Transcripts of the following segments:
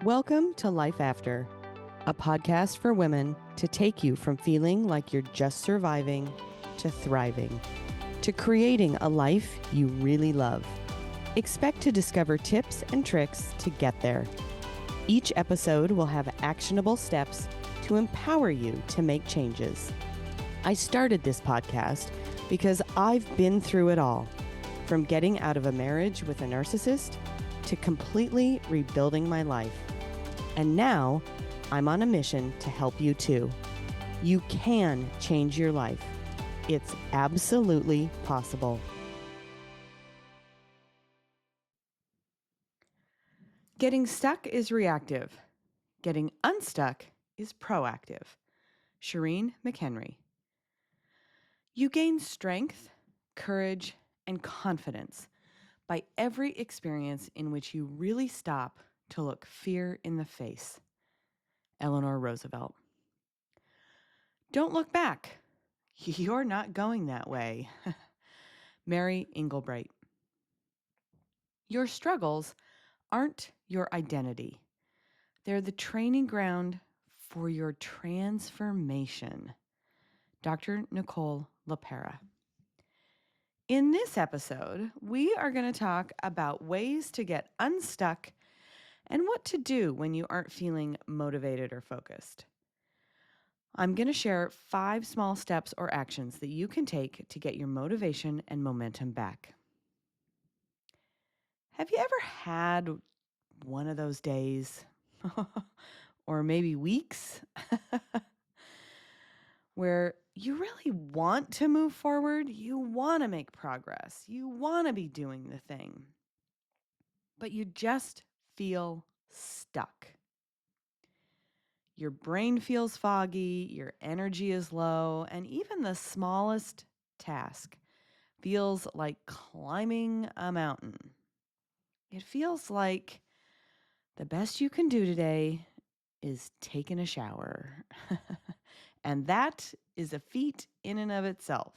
Welcome to Life After, a podcast for women to take you from feeling like you're just surviving to thriving, to creating a life you really love. Expect to discover tips and tricks to get there. Each episode will have actionable steps to empower you to make changes. I started this podcast because I've been through it all, from getting out of a marriage with a narcissist to completely rebuilding my life. And now I'm on a mission to help you too. You can change your life. It's absolutely possible. Getting stuck is reactive. Getting unstuck is proactive. Sherene McHenry. You gain strength, courage, and confidence by every experience in which you really stop to look fear in the face. Eleanor Roosevelt. Don't look back. You're not going that way. Mary Inglebright. Your struggles aren't your identity. They're the training ground for your transformation. Dr. Nicole LaPera. In this episode, we are going to talk about ways to get unstuck and what to do when you aren't feeling motivated or focused. I'm going to share 5 small steps or actions that you can take to get your motivation and momentum back. Have you ever had one of those days, or maybe weeks, where you really want to move forward? You want to make progress. You want to be doing the thing, but you just feel stuck. Your brain feels foggy, your energy is low, and even the smallest task feels like climbing a mountain. It feels like the best you can do today is taking a shower. And that is a feat in and of itself.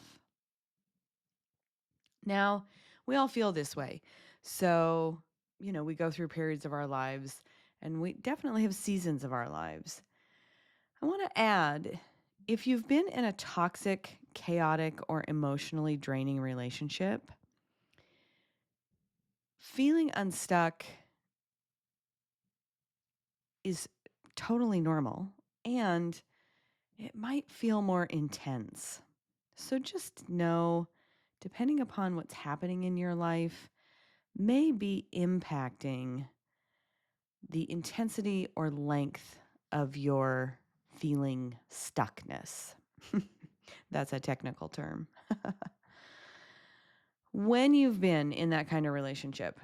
Now, we all feel this way. So, we go through periods of our lives, and we definitely have seasons of our lives. I want to add, if you've been in a toxic, chaotic, or emotionally draining relationship, feeling unstuck is totally normal, and it might feel more intense. So just know, depending upon what's happening in your life, may be impacting the intensity or length of your feeling stuckness. That's a technical term. When you've been in that kind of relationship,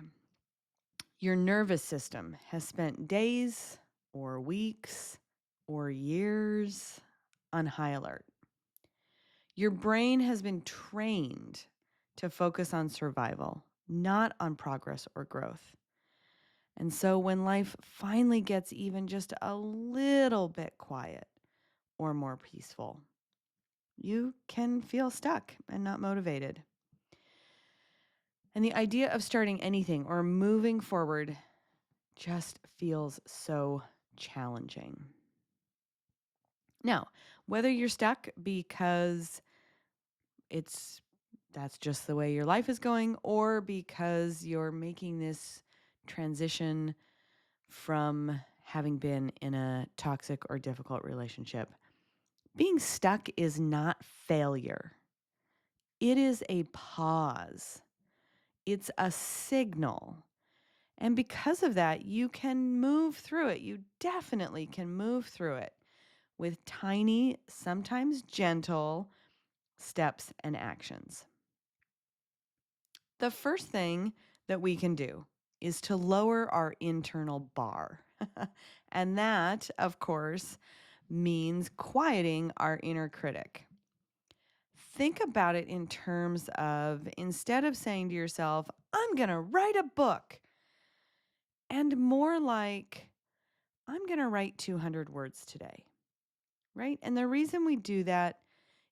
your nervous system has spent days or weeks or years on high alert. Your brain has been trained to focus on survival, not on progress or growth. And so when life finally gets even just a little bit quiet or more peaceful, you can feel stuck and not motivated. And the idea of starting anything or moving forward just feels so challenging. Now, whether you're stuck because that's just the way your life is going, or because you're making this transition from having been in a toxic or difficult relationship, being stuck is not failure. It is a pause. It's a signal. And because of that, you can move through it. You definitely can move through it with tiny, sometimes gentle steps and actions. The first thing that we can do is to lower our internal bar. And that, of course, means quieting our inner critic. Think about it in terms of, instead of saying to yourself, I'm going to write a book, and more like, I'm going to write 200 words today, right? And the reason we do that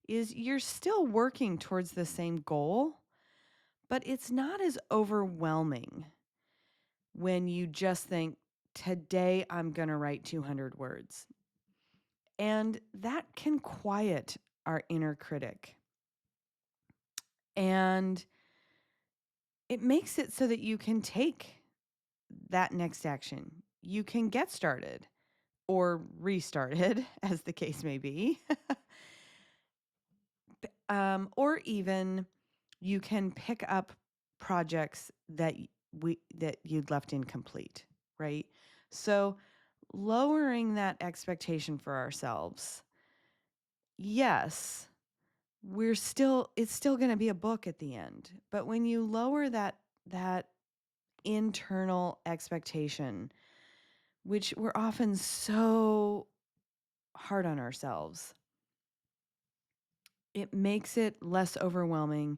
is you're still working towards the same goal, but it's not as overwhelming when you just think, today I'm going to write 200 words. And that can quiet our inner critic. And it makes it so that you can take that next action. You can get started or restarted, as the case may be. Or even you can pick up projects that you'd left incomplete, right? So lowering that expectation for ourselves, yes, it's still going to be a book at the end. But when you lower that internal expectation, which we're often so hard on ourselves, it makes it less overwhelming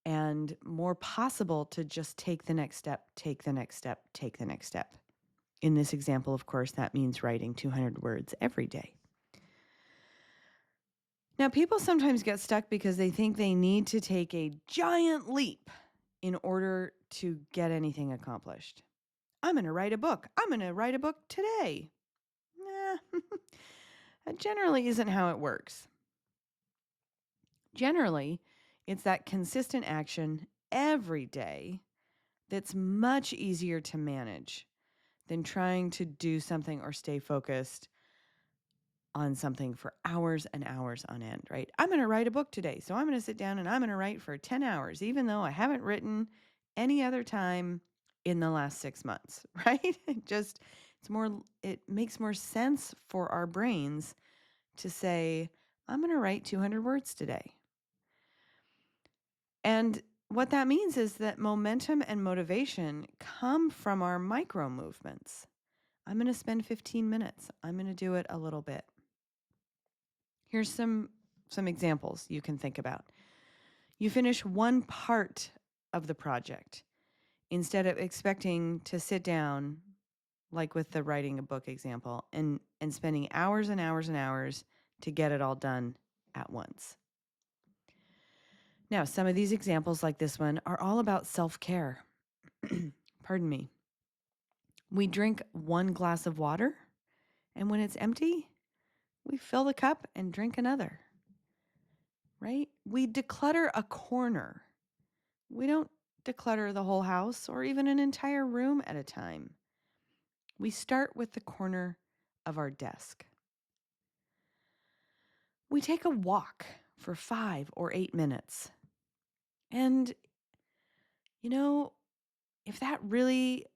and more possible to just take the next step, take the next step, take the next step. In this example, of course, that means writing 200 words every day. Now, people sometimes get stuck because they think they need to take a giant leap in order to get anything accomplished. I'm going to write a book. I'm going to write a book today. Nah, that generally isn't how it works. Generally, it's that consistent action every day that's much easier to manage than trying to do something or stay focused on something for hours and hours on end, right? I'm going to write a book today. So I'm going to sit down and I'm going to write for 10 hours, even though I haven't written any other time in the last 6 months, right? It makes more sense for our brains to say, I'm going to write 200 words today. And what that means is that momentum and motivation come from our micro movements. I'm going to spend 15 minutes. I'm going to do it a little bit. Here's some examples you can think about. You finish one part of the project instead of expecting to sit down, like with the writing a book example, and spending hours and hours and hours to get it all done at once. Now, some of these examples, like this one, are all about self-care. Pardon me. We drink one glass of water, and when it's empty, we fill the cup and drink another. Right? We declutter a corner. We don't declutter the whole house or even an entire room at a time. We start with the corner of our desk. We take a walk for 5 or 8 minutes. And, if that really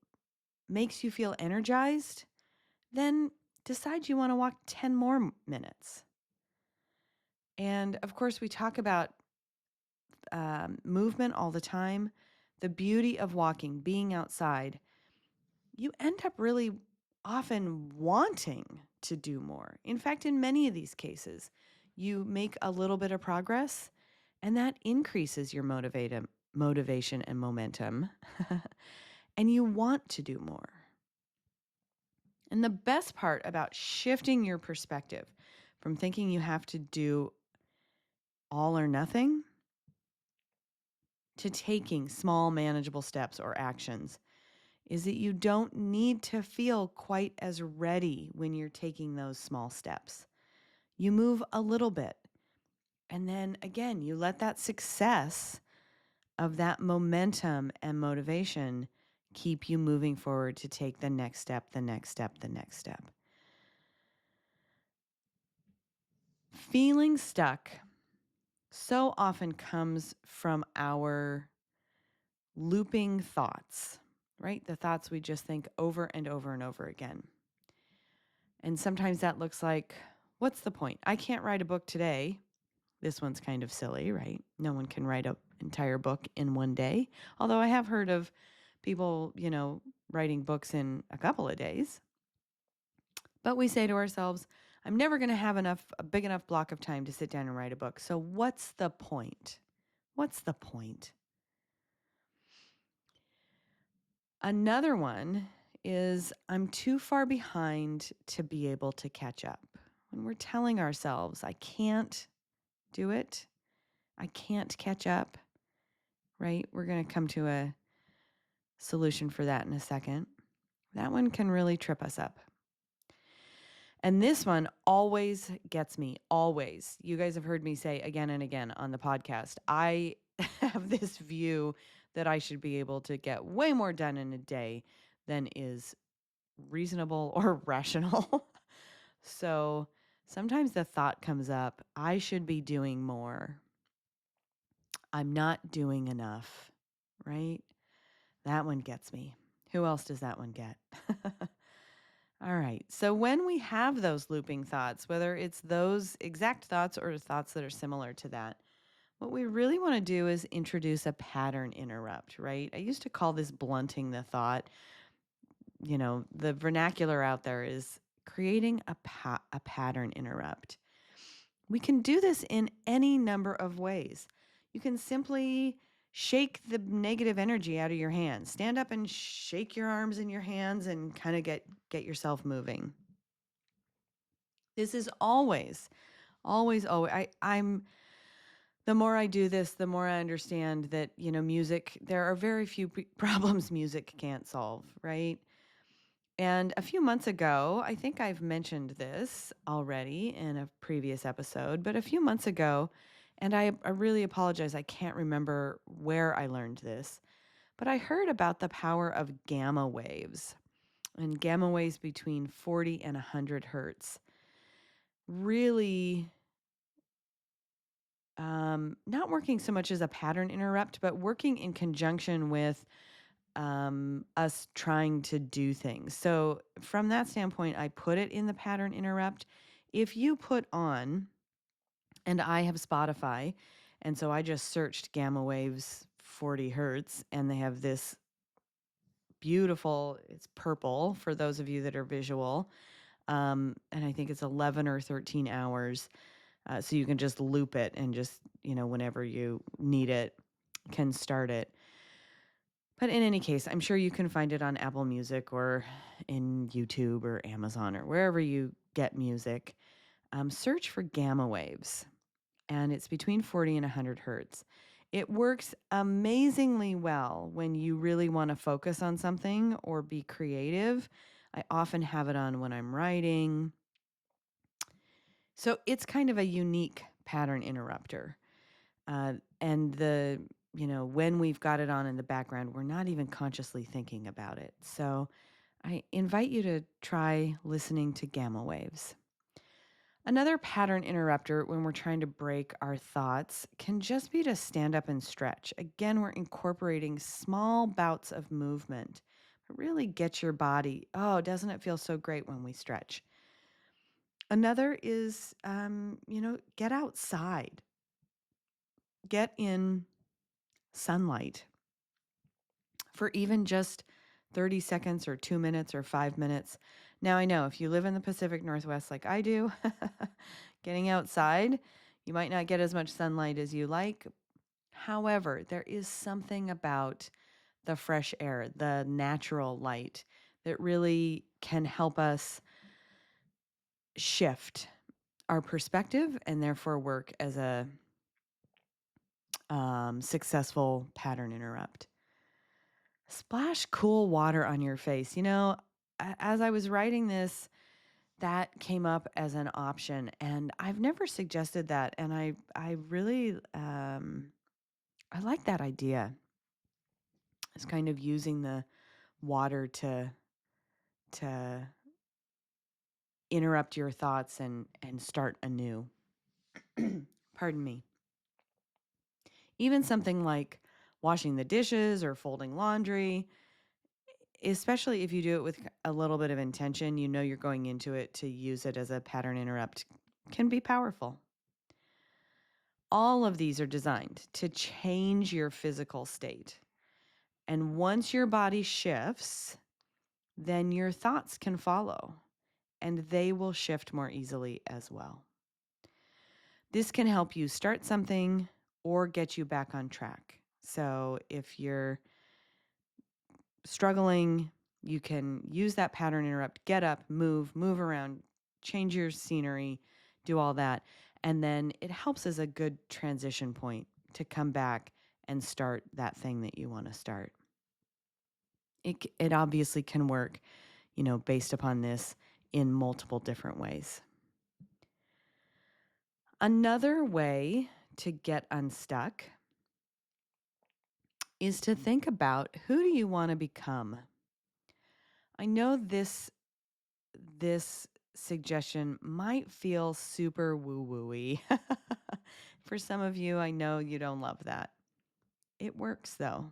makes you feel energized, then decide you want to walk 10 more minutes. And of course, we talk about movement all the time. The beauty of walking, being outside, you end up really often wanting to do more. In fact, in many of these cases, you make a little bit of progress and that increases your motivation and momentum, and you want to do more. And the best part about shifting your perspective from thinking you have to do all or nothing to taking small, manageable steps or actions is that you don't need to feel quite as ready when you're taking those small steps. You move a little bit, and then again, you let that success of that momentum and motivation keep you moving forward to take the next step, the next step, the next step. Feeling stuck so often comes from our looping thoughts, right? The thoughts we just think over and over and over again. And sometimes that looks like, what's the point? I can't write a book today. This one's kind of silly, right? No one can write an entire book in one day. Although I have heard of people, writing books in a couple of days. But we say to ourselves, I'm never going to have a big enough block of time to sit down and write a book. So what's the point? What's the point? Another one is I'm too far behind to be able to catch up. When we're telling ourselves, I can't do it, I can't catch up, right? We're going to come to a solution for that in a second. That one can really trip us up. And this one always gets me, always. You guys have heard me say again and again on the podcast, I have this view that I should be able to get way more done in a day than is reasonable or rational. So sometimes the thought comes up, I should be doing more. I'm not doing enough, right? That one gets me. Who else does that one get? All right. So when we have those looping thoughts, whether it's those exact thoughts or thoughts that are similar to that, what we really want to do is introduce a pattern interrupt, right? I used to call this blunting the thought. You know, the vernacular out there is creating a pattern interrupt. We can do this in any number of ways. You can simply shake the negative energy out of your hands. Stand up and shake your arms and your hands and kind of get yourself moving. This is always. I'm the more I do this, the more I understand that, music, there are very few problems music can't solve, right? And a few months ago, I think I've mentioned this already in a previous episode, but a few months ago, and I really apologize, I can't remember where I learned this, but I heard about the power of gamma waves and gamma waves between 40 and 100 hertz. Really, not working so much as a pattern interrupt, but working in conjunction with us trying to do things. So from that standpoint, I put it in the pattern interrupt. If you put on, and I have Spotify, and so I just searched gamma waves 40 hertz, and they have this beautiful, it's purple for those of you that are visual. And I think it's 11 or 13 hours. So you can just loop it and just, whenever you need it, can start it. But in any case, I'm sure you can find it on Apple Music or in YouTube or Amazon or wherever you get music. Search for gamma waves, and it's between 40 and 100 hertz. It works amazingly well when you really want to focus on something or be creative. I often have it on when I'm writing. So it's kind of a unique pattern interrupter. And when we've got it on in the background, we're not even consciously thinking about it. So I invite you to try listening to gamma waves. Another pattern interrupter when we're trying to break our thoughts can just be to stand up and stretch. Again, we're incorporating small bouts of movement. Really get your body. Oh, doesn't it feel so great when we stretch? Another is, get outside. Get in sunlight for even just 30 seconds or 2 minutes or 5 minutes. Now, I know if you live in the Pacific Northwest like I do, getting outside, you might not get as much sunlight as you like. However, there is something about the fresh air, the natural light that really can help us shift our perspective and therefore work as a successful pattern interrupt. Splash cool water on your face. As I was writing this, that came up as an option, and I've never suggested that. And I really, I like that idea. It's kind of using the water to interrupt your thoughts and start anew. Pardon me. Even something like washing the dishes or folding laundry, especially if you do it with a little bit of intention, you're going into it to use it as a pattern interrupt, can be powerful. All of these are designed to change your physical state. And once your body shifts, then your thoughts can follow, and they will shift more easily as well. This can help you start something or get you back on track. So if you're struggling, you can use that pattern interrupt, get up, move around, change your scenery, do all that. And then it helps as a good transition point to come back and start that thing that you want to start. it obviously can work, based upon this in multiple different ways. Another way to get unstuck is to think about, who do you want to become? I know this suggestion might feel super woo-woo-y. For some of you, I know you don't love that. It works though.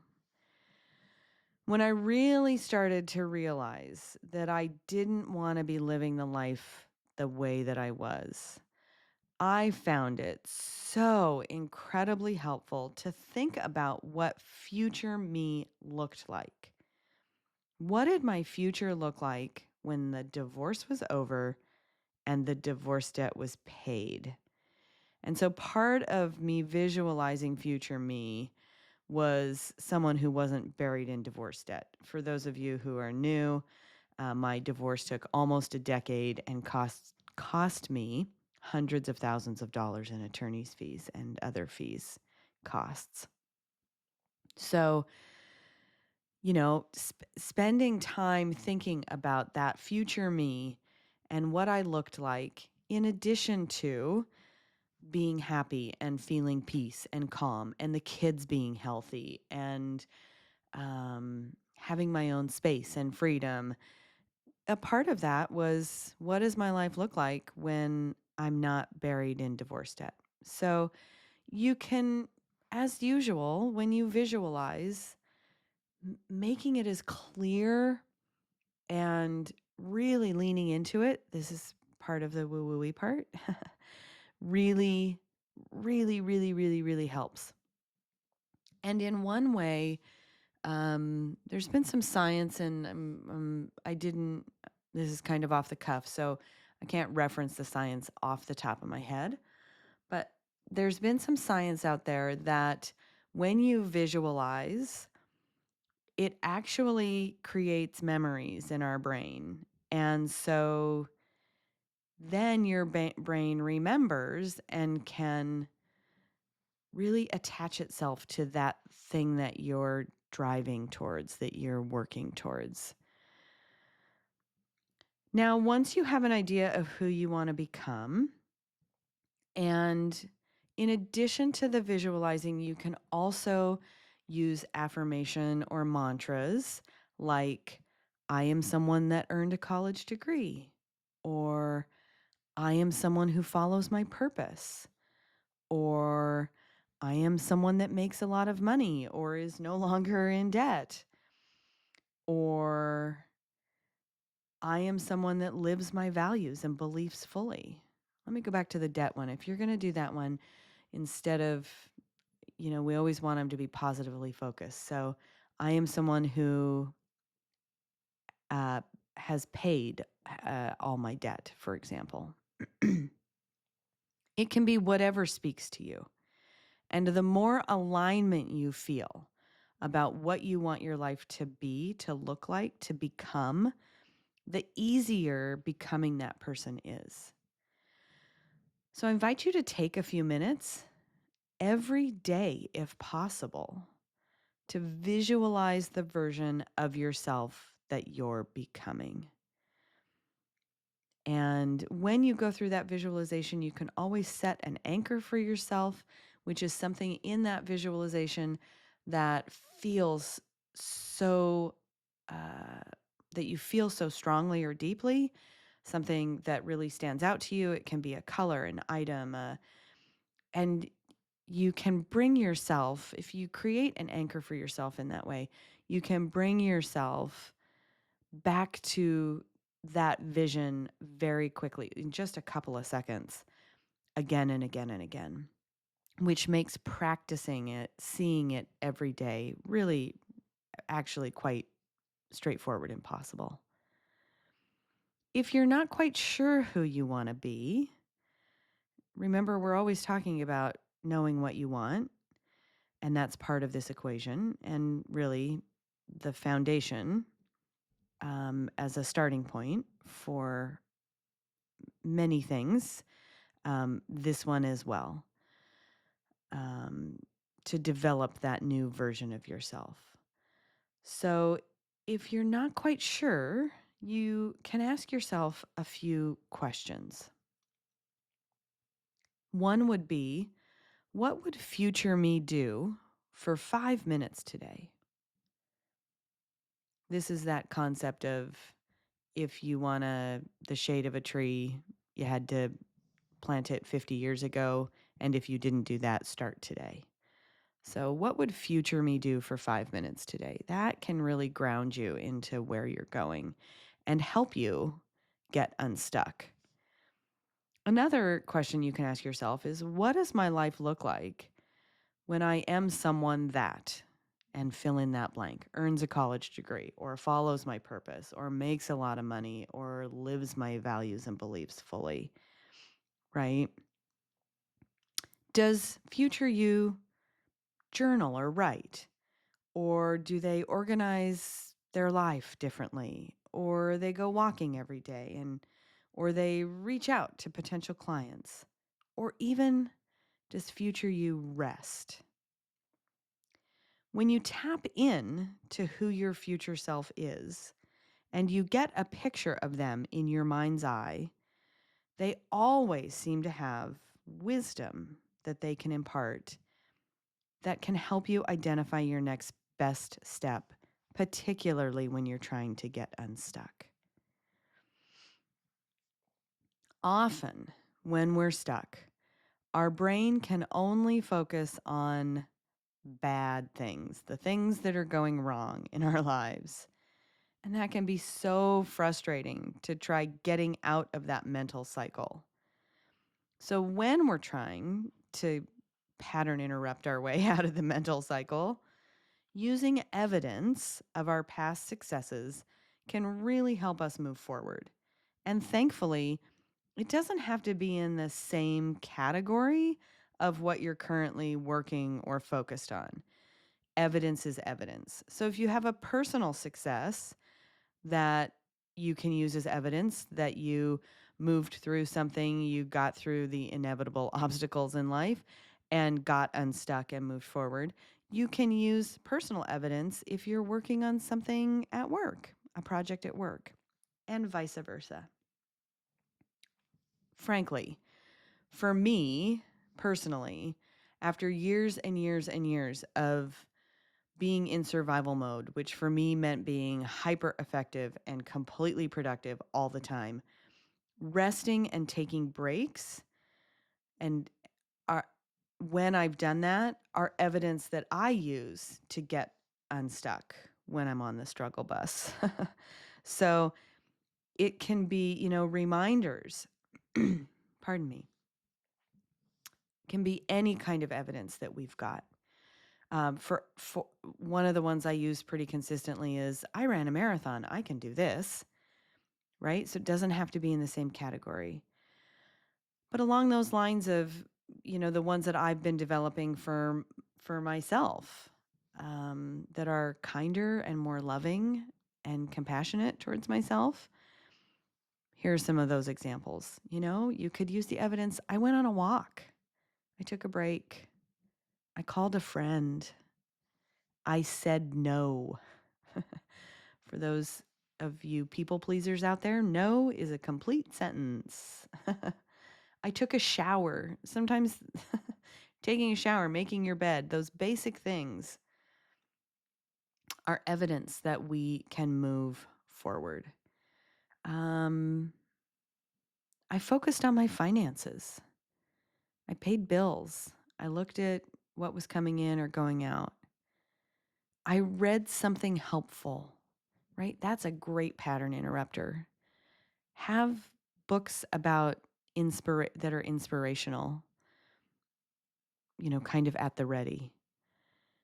When I really started to realize that I didn't want to be living the life the way that I was, I found it so incredibly helpful to think about what future me looked like. What did my future look like when the divorce was over and the divorce debt was paid? And so part of me visualizing future me was someone who wasn't buried in divorce debt. For those of you who are new, my divorce took almost a decade and cost me hundreds of thousands of dollars in attorney's fees and other fees costs. So, spending time thinking about that future me and what I looked like, in addition to being happy and feeling peace and calm, and the kids being healthy, and having my own space and freedom. A part of that was, what does my life look like when I'm not buried in divorce debt? So you can, as usual, when you visualize, making it as clear and really leaning into it. This is part of the woo-woo-y part. Really, really, really, really, really helps. And in one way, there's been some science, and this is kind of off the cuff, so I can't reference the science off the top of my head, but there's been some science out there that when you visualize, it actually creates memories in our brain. And so then your brain remembers and can really attach itself to that thing that you're driving towards, that you're working towards. Now, once you have an idea of who you want to become, and in addition to the visualizing, you can also use affirmation or mantras like, I am someone that earned a college degree, or I am someone who follows my purpose, or I am someone that makes a lot of money or is no longer in debt, or I am someone that lives my values and beliefs fully. Let me go back to the debt one. If you're going to do that one, instead of, we always want them to be positively focused. So I am someone who has paid all my debt, for example. It can be whatever speaks to you. And the more alignment you feel about what you want your life to be, to look like, to become, the easier becoming that person is. So I invite you to take a few minutes every day, if possible, to visualize the version of yourself that you're becoming. And when you go through that visualization, you can always set an anchor for yourself, which is something in that visualization that feels so, that you feel so strongly or deeply, something that really stands out to you. It can be a color, an item, and you can bring yourself, if you create an anchor for yourself in that way, you can bring yourself back to that vision very quickly, in just a couple of seconds, again and again and again, which makes practicing it, seeing it every day, really actually quite straightforward and possible. If you're not quite sure who you want to be, remember, we're always talking about knowing what you want, and that's part of this equation, and really the foundation as a starting point for many things, this one as well, to develop that new version of yourself. So If you're not quite sure, you can ask yourself a few questions. One would be, what would future me do for 5 minutes today? This is that concept of if you want the shade of a tree, you had to plant it 50 years ago. And if you didn't do that, start today. So, what would future me do for 5 minutes today? That can really ground you into where you're going and help you get unstuck. Another question you can ask yourself is, what does my life look like when I am someone that, and fill in that blank, earns a college degree, or follows my purpose, or makes a lot of money, or lives my values and beliefs fully, right? Does future you journal or write? Or do they organize their life differently? Or they go walking every day or they reach out to potential clients? Or even does future you rest? When you tap in to who your future self is and you get a picture of them in your mind's eye, they always seem to have wisdom that they can impart that can help you identify your next best step, particularly when you're trying to get unstuck. Often, when we're stuck, our brain can only focus on bad things, the things that are going wrong in our lives. And that can be so frustrating to try getting out of that mental cycle. So, when we're trying to pattern interrupt our way out of the mental cycle, using evidence of our past successes can really help us move forward. And thankfully, it doesn't have to be in the same category of what you're currently working or focused on. Evidence is evidence. So if you have a personal success that you can use as evidence that you moved through something, you got through the inevitable obstacles in life and got unstuck and moved forward. You can use personal evidence if you're working on something at work, a project at work, and vice versa. Frankly, for me personally, after years and years and years of being in survival mode, which for me meant being hyper effective and completely productive all the time, resting and taking breaks and are when I've done that are evidence that I use to get unstuck when I'm on the struggle bus. So it can be, reminders, pardon me, can be any kind of evidence that we've got. For one of the ones I use pretty consistently is I ran a marathon. I can do this, right? So it doesn't have to be in the same category. But along those lines of, the ones that I've been developing for myself, that are kinder and more loving and compassionate towards myself. Here are some of those examples. You could use the evidence. I went on a walk. I took a break. I called a friend. I said no. For those of you people pleasers out there, no is a complete sentence. I took a shower. Sometimes taking a shower, making your bed, those basic things are evidence that we can move forward. I focused on my finances. I paid bills. I looked at what was coming in or going out. I read something helpful, right? That's a great pattern interrupter. Have books about that are inspirational, kind of at the ready,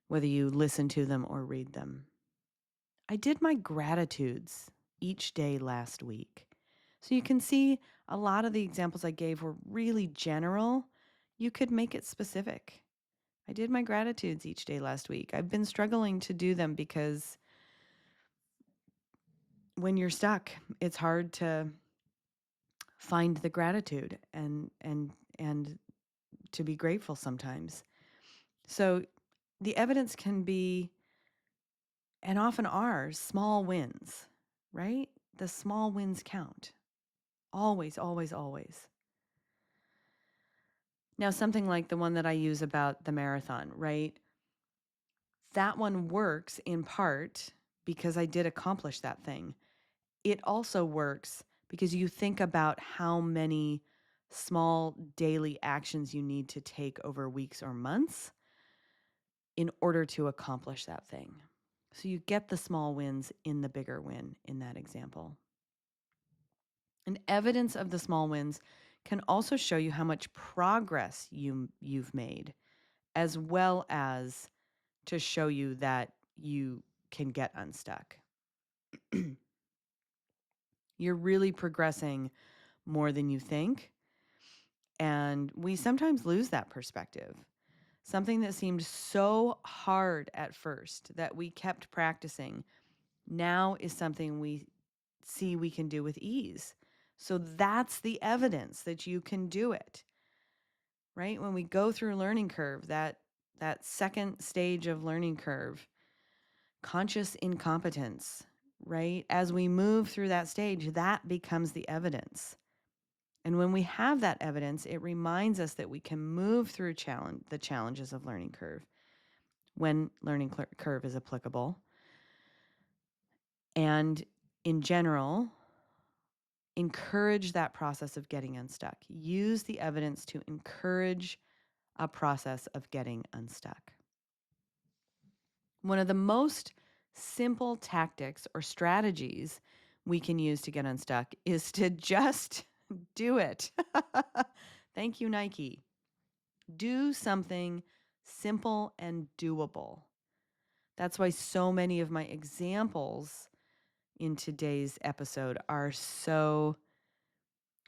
whether you listen to them or read them. I did my gratitudes each day last week. So you can see a lot of the examples I gave were really general. You could make it specific. I did my gratitudes each day last week. I've been struggling to do them because when you're stuck, it's hard to find the gratitude and to be grateful sometimes. So the evidence can be and often are, small wins, right? The small wins count. Always, always, always. Now, something like the one that I use about the marathon, right? That one works in part because I did accomplish that thing. It also works because you think about how many small daily actions you need to take over weeks or months in order to accomplish that thing. So you get the small wins in the bigger win in that example. And evidence of the small wins can also show you how much progress you've made, as well as to show you that you can get unstuck. You're really progressing more than you think. And we sometimes lose that perspective. Something that seemed so hard at first that we kept practicing now is something we see we can do with ease. So that's the evidence that you can do it, right? When we go through learning curve, that second stage of learning curve, conscious incompetence, right? As we move through that stage, that becomes the evidence. And when we have that evidence, it reminds us that we can move through the challenges of learning curve when learning curve is applicable. And in general, encourage that process of getting unstuck. Use the evidence to encourage a process of getting unstuck. One of the most simple tactics or strategies we can use to get unstuck is to just do it. Thank you, Nike. Do something simple and doable. That's why so many of my examples in today's episode are so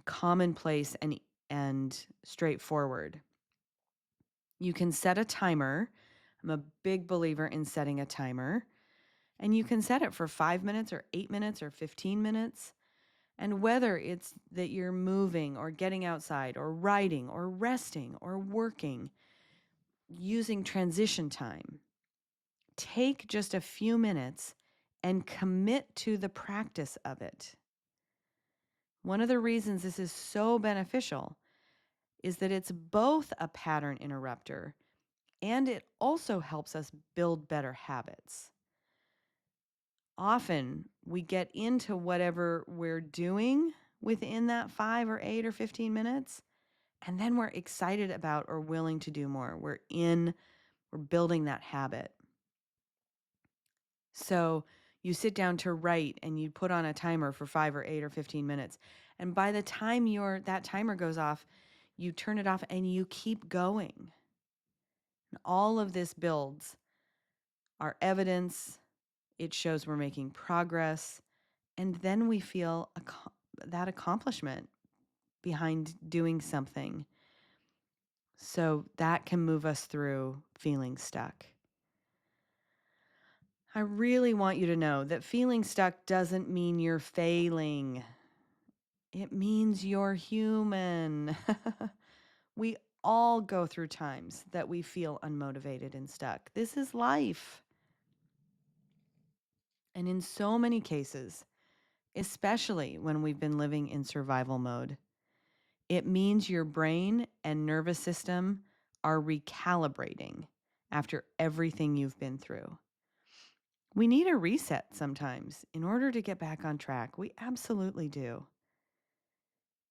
commonplace and straightforward. You can set a timer. I'm a big believer in setting a timer. And you can set it for 5 minutes or 8 minutes or 15 minutes. And whether it's that you're moving or getting outside or writing or resting or working, using transition time, take just a few minutes and commit to the practice of it. One of the reasons this is so beneficial is that it's both a pattern interrupter and it also helps us build better habits. Often we get into whatever we're doing within that 5 or 8 or 15 minutes, and then we're excited about or willing to do more. We're building that habit. So you sit down to write and you put on a timer for 5 or 8 or 15 minutes. And by the time that timer goes off, you turn it off and you keep going. And all of this builds our evidence. It shows we're making progress. And then we feel that accomplishment behind doing something. So that can move us through feeling stuck. I really want you to know that feeling stuck doesn't mean you're failing. It means you're human. We all go through times that we feel unmotivated and stuck. This is life. And in so many cases, especially when we've been living in survival mode, it means your brain and nervous system are recalibrating after everything you've been through. We need a reset sometimes in order to get back on track. We absolutely do.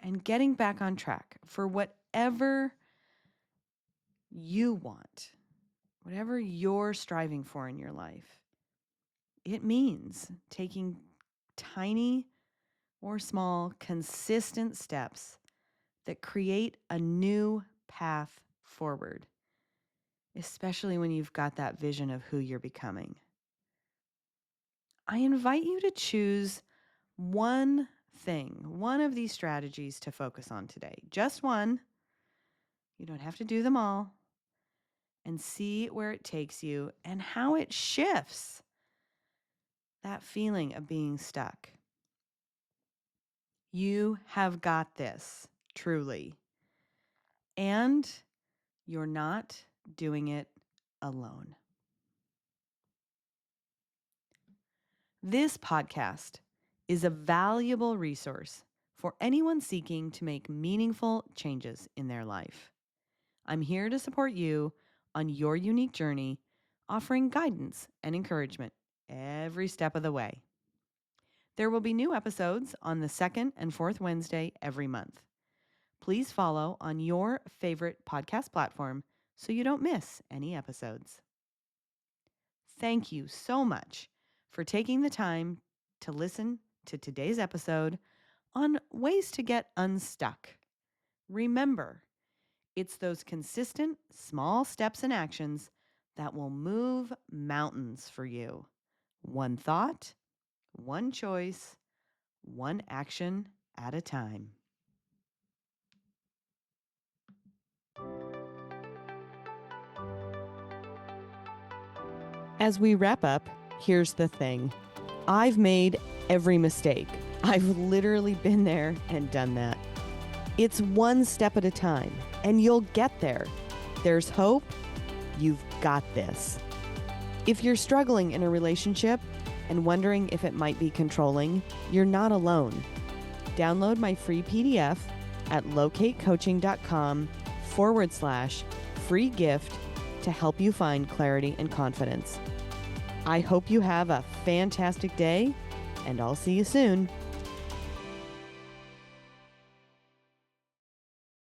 And getting back on track for whatever you want, whatever you're striving for in your life, it means taking tiny or small, consistent steps that create a new path forward, especially when you've got that vision of who you're becoming. I invite you to choose one thing, one of these strategies to focus on today. Just one. You don't have to do them all. And see where it takes you and how it shifts that feeling of being stuck. You have got this, truly. And you're not doing it alone. This podcast is a valuable resource for anyone seeking to make meaningful changes in their life. I'm here to support you on your unique journey, offering guidance and encouragement every step of the way. There will be new episodes on the second and fourth Wednesday every month. Please follow on your favorite podcast platform so you don't miss any episodes. Thank you so much for taking the time to listen to today's episode on ways to get unstuck. Remember, it's those consistent small steps and actions that will move mountains for you. One thought, one choice, one action at a time. As we wrap up, here's the thing. I've made every mistake. I've literally been there and done that. It's one step at a time, and you'll get there. There's hope. You've got this. If you're struggling in a relationship and wondering if it might be controlling, you're not alone. Download my free PDF at locatecoaching.com/free gift to help you find clarity and confidence. I hope you have a fantastic day, and I'll see you soon.